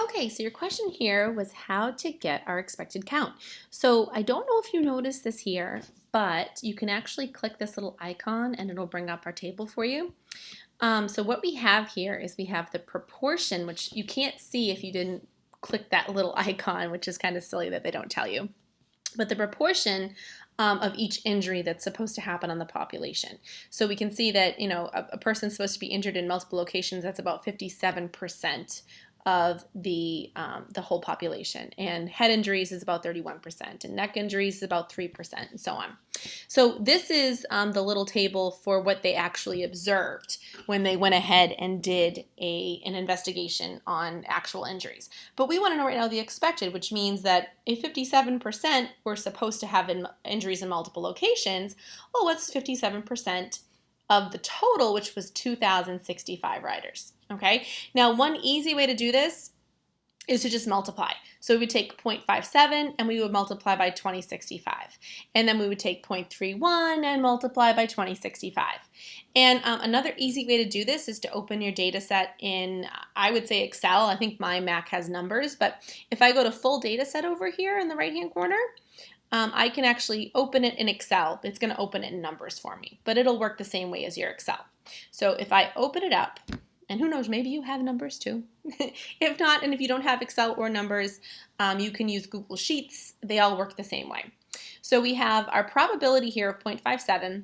Okay, so your question here was how to get our expected count. So I don't know if you noticed this here, but you can actually click this little icon and it'll bring up our table for you. So what we have here is we have the proportion, which you can't see if you didn't click that little icon, which is kind of silly that they don't tell you. But the proportion of each injury that's supposed to happen on the population. So we can see that, a person's supposed to be injured in multiple locations. That's about 57% of the whole population, and head injuries is about 31%, and neck injuries is about 3%, and so on. So this is the little table for what they actually observed when they went ahead and did an investigation on actual injuries. But we want to know right now the expected, which means that if 57% were supposed to have injuries in multiple locations, well, what's 57% of the total, which was 2,065 riders? Okay, now one easy way to do this is to just multiply. So we would take 0.57 and we would multiply by 2065. And then we would take 0.31 and multiply by 2065. And another easy way to do this is to open your data set in, I would say Excel. I think my Mac has numbers, but if I go to full data set over here in the right-hand corner, I can actually open it in Excel. It's going to open it in numbers for me, but it'll work the same way as your Excel. So if I open it up, and who knows, maybe you have numbers too. If not, and if you don't have Excel or numbers, you can use Google Sheets. They all work the same way. So we have our probability here of 0.57.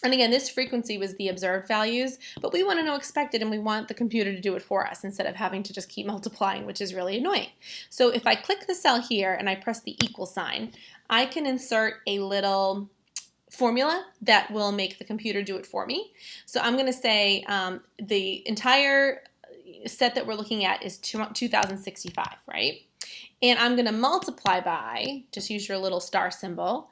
And again, this frequency was the observed values, but we want to know expected, and we want the computer to do it for us instead of having to just keep multiplying, which is really annoying. So if I click the cell here and I press the equal sign, I can insert a little formula that will make the computer do it for me. So I'm going to say the entire set that we're looking at is 2065, right? And I'm going to multiply by, just use your little star symbol,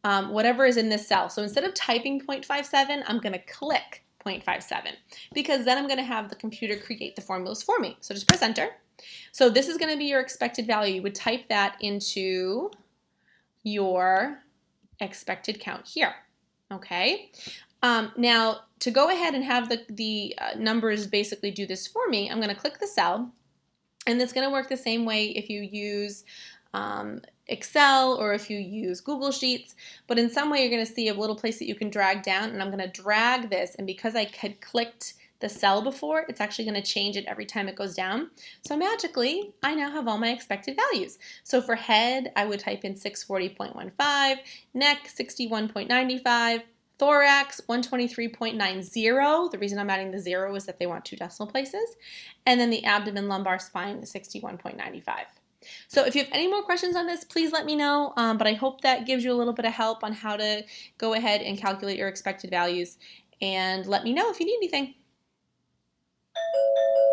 whatever is in this cell. So instead of typing 0.57, I'm going to click 0.57 because then I'm going to have the computer create the formulas for me. So just press enter. So this is going to be your expected value. You would type that into your expected count here. Okay. Now to go ahead and have the numbers basically do this for me, I'm going to click the cell, and it's going to work the same way if you use Excel or if you use Google Sheets, but in some way you're going to see a little place that you can drag down, and I'm going to drag this, and because I had clicked the cell before, it's actually going to change it every time it goes down. So magically, I now have all my expected values. So for head, I would type in 640.15, neck 61.95, thorax 123.90. The reason I'm adding the 0 is that they want 2 decimal places. And then the abdomen lumbar spine 61.95. So if you have any more questions on this, please let me know, but I hope that gives you a little bit of help on how to go ahead and calculate your expected values, and let me know if you need anything.